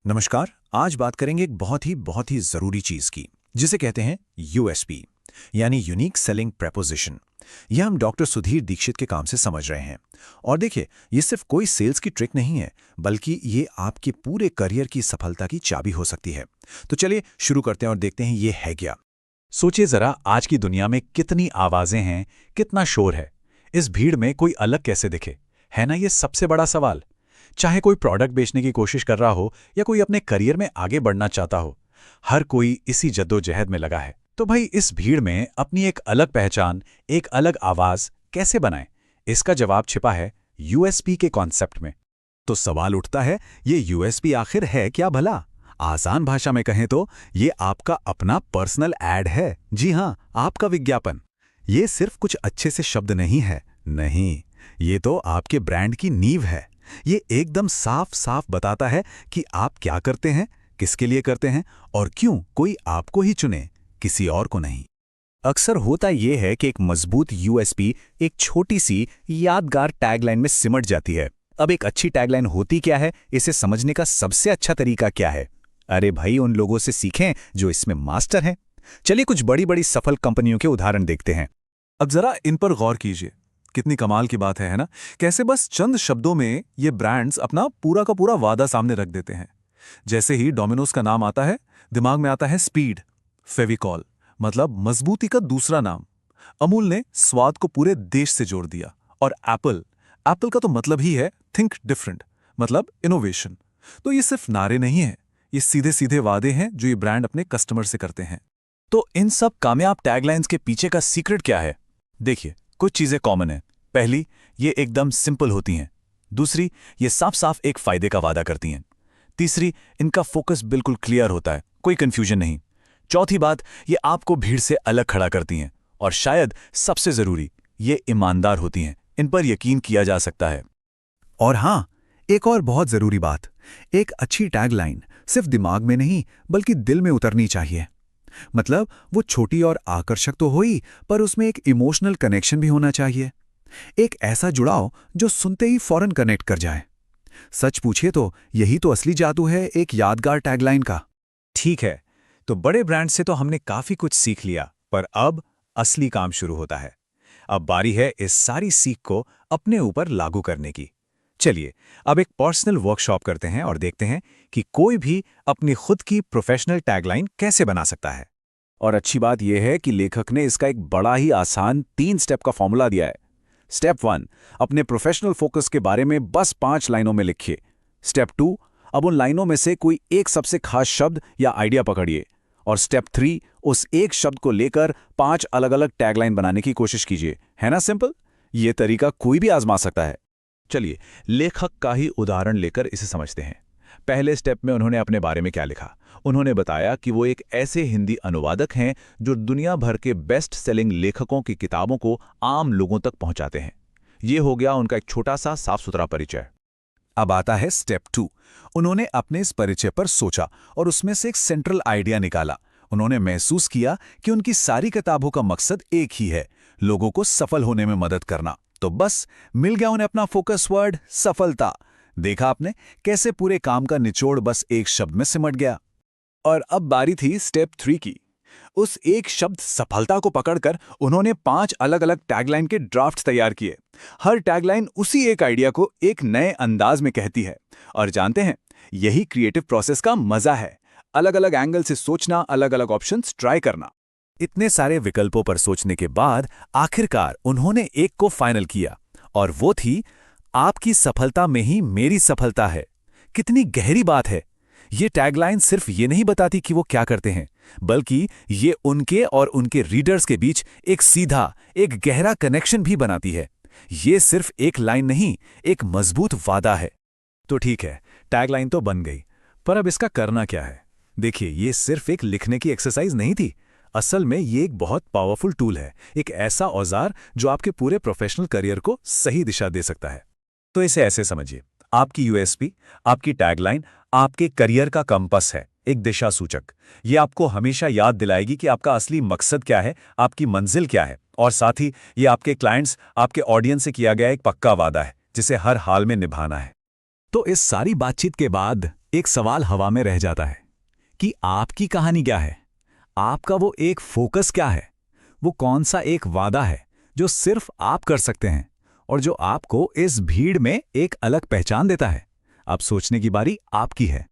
नमस्कार। आज बात करेंगे एक बहुत ही ज़रूरी चीज़ की, जिसे कहते हैं यूएसपी, यानी यूनिक सेलिंग प्रेपोजिशन। यह हम डॉक्टर सुधीर दीक्षित के काम से समझ रहे हैं। और देखिए, ये सिर्फ कोई सेल्स की ट्रिक नहीं है, बल्कि ये आपके पूरे करियर की सफलता की चाबी हो सकती है। तो चलिए शुरू करते हैं और देखते हैं ये है क्या। सोचिए जरा, आज की दुनिया में कितनी आवाजें हैं, कितना शोर है। इस भीड़ में कोई अलग कैसे दिखे, है ना ये सबसे बड़ा सवाल। चाहे कोई प्रोडक्ट बेचने की कोशिश कर रहा हो या कोई अपने करियर में आगे बढ़ना चाहता हो, हर कोई इसी जद्दोजहद में लगा है। तो भाई, इस भीड़ में अपनी एक अलग पहचान, एक अलग आवाज कैसे बनाएं? इसका जवाब छिपा है यूएसपी के कॉन्सेप्ट में। तो सवाल उठता है, ये यूएसपी आखिर है क्या भला? आसान भाषा में कहें तो ये आपका अपना पर्सनल एड है। जी हाँ, आपका विज्ञापन। ये सिर्फ कुछ अच्छे से शब्द नहीं है, नहीं, ये तो आपके ब्रांड की नींव है। ये एकदम साफ साफ बताता है कि आप क्या करते हैं, किसके लिए करते हैं और क्यों कोई आपको ही चुने, किसी और को नहीं। अक्सर होता यह है कि एक मजबूत यूएसपी एक छोटी सी यादगार टैगलाइन में सिमट जाती है। अब एक अच्छी टैगलाइन होती क्या है, इसे समझने का सबसे अच्छा तरीका क्या है? अरे भाई, उन लोगों से सीखें जो इसमें मास्टर हैं। चलिए कुछ बड़ी बड़ी सफल कंपनियों के उदाहरण देखते हैं। अब जरा इन पर गौर कीजिए, कितनी कमाल की बात है ना? कैसे बस चंद शब्दों में ये ब्रांड्स अपना पूरा का पूरा वादा सामने रख देते हैं। जैसे ही डोमिनोज का नाम आता है, दिमाग में आता है स्पीड। फेविकॉल मतलब मजबूती का दूसरा नाम। अमूल ने स्वाद को पूरे देश से जोड़ दिया। और एप्पल, एप्पल का तो मतलब ही है थिंक डिफरेंट, मतलब इनोवेशन। तो ये सिर्फ नारे नहीं है, ये सीधे सीधे वादे हैं जो ये ब्रांड अपने कस्टमर से करते हैं। तो इन सब कामयाब टैगलाइंस के पीछे का सीक्रेट क्या है? देखिए, कुछ चीजें कॉमन हैं। पहली, ये एकदम सिंपल होती हैं। दूसरी, ये साफ साफ एक फायदे का वादा करती हैं। तीसरी, इनका फोकस बिल्कुल क्लियर होता है, कोई कंफ्यूजन नहीं। चौथी बात, ये आपको भीड़ से अलग खड़ा करती हैं। और शायद सबसे जरूरी, ये ईमानदार होती हैं, इन पर यकीन किया जा सकता है। और हाँ, एक और बहुत जरूरी बात, एक अच्छी टैगलाइन सिर्फ दिमाग में नहीं बल्कि दिल में उतरनी चाहिए। मतलब वो छोटी और आकर्षक तो हो ही, पर उसमें एक इमोशनल कनेक्शन भी होना चाहिए। एक ऐसा जुड़ाव जो सुनते ही फौरन कनेक्ट कर जाए। सच पूछिए तो यही तो असली जादू है एक यादगार टैगलाइन का। ठीक है, तो बड़े ब्रांड से तो हमने काफी कुछ सीख लिया, पर अब असली काम शुरू होता है। अब बारी है इस सारी सीख को अपने ऊपर लागू करने की। चलिए अब एक पर्सनल वर्कशॉप करते हैं और देखते हैं कि कोई भी अपनी खुद की प्रोफेशनल टैगलाइन कैसे बना सकता है। और अच्छी बात यह है कि लेखक ने इसका एक बड़ा ही आसान 3 स्टेप का फॉर्मूला दिया है। स्टेप 1, अपने प्रोफेशनल फोकस के बारे में बस 5 लाइनों में लिखिए। स्टेप 2, अब उन लाइनों में से कोई एक सबसे खास शब्द या आइडिया पकड़िए। और स्टेप 3, उस एक शब्द को लेकर 5 अलग अलग टैगलाइन बनाने की कोशिश कीजिए। है ना सिंपल? यह तरीका कोई भी आजमा सकता है। चलिए लेखक का ही उदाहरण लेकर इसे समझते हैं। पहले स्टेप में उन्होंने अपने बारे में क्या लिखा? उन्होंने बताया कि वो एक ऐसे हिंदी अनुवादक हैं जो दुनिया भर के बेस्ट सेलिंग लेखकों की किताबों को आम लोगों तक पहुंचाते हैं। ये हो गया उनका एक छोटा सा साफ सुथरा परिचय। अब आता है स्टेप 2। उन्होंने अपने इस परिचय पर सोचा और उसमें से एक सेंट्रल आइडिया निकाला। उन्होंने महसूस किया कि उनकी सारी किताबों का मकसद एक ही है, लोगों को सफल होने में मदद करना। तो बस मिल गया उन्हें अपना फोकस वर्ड, सफलता। देखा आपने कैसे पूरे काम का निचोड़ बस एक शब्द में सिमट गया। और अब बारी थी स्टेप 3 की। उस एक शब्द सफलता को पकड़कर उन्होंने 5 अलग अलग टैगलाइन के ड्राफ्ट तैयार किए। हर टैगलाइन उसी एक आइडिया को एक नए अंदाज में कहती है। और जानते हैं, यही क्रिएटिव प्रोसेस का मजा है। अलग अलग एंगल से सोचना, अलग अलग ऑप्शंस ट्राई करना। इतने सारे विकल्पों पर सोचने के बाद आखिरकार उन्होंने एक को फाइनल किया, और वो थी, आपकी सफलता में ही मेरी सफलता है। कितनी गहरी बात है। ये टैगलाइन सिर्फ ये नहीं बताती कि वो क्या करते हैं, बल्कि ये उनके और उनके रीडर्स के बीच एक सीधा, एक गहरा कनेक्शन भी बनाती है। ये सिर्फ एक लाइन नहीं, एक मजबूत वादा है। तो ठीक है, टैगलाइन तो बन गई, पर अब इसका करना क्या है? देखिए, ये सिर्फ एक लिखने की एक्सरसाइज नहीं थी। असल में ये एक बहुत पावरफुल टूल है, एक ऐसा औजार जो आपके पूरे प्रोफेशनल करियर को सही दिशा दे सकता है। तो इसे ऐसे समझिए, आपकी यूएसपी, आपकी टैगलाइन आपके करियर का कंपास है, एक दिशा सूचक। ये आपको हमेशा याद दिलाएगी कि आपका असली मकसद क्या है, आपकी मंजिल क्या है। और साथ ही ये आपके क्लाइंट्स, आपके ऑडियंस से किया गया एक पक्का वादा है, जिसे हर हाल में निभाना है। तो इस सारी बातचीत के बाद एक सवाल हवा में रह जाता है कि आपकी कहानी क्या है, आपका वो एक फोकस क्या है, वो कौन सा एक वादा है जो सिर्फ आप कर सकते हैं और जो आपको इस भीड़ में एक अलग पहचान देता है। अब सोचने की बारी आपकी है।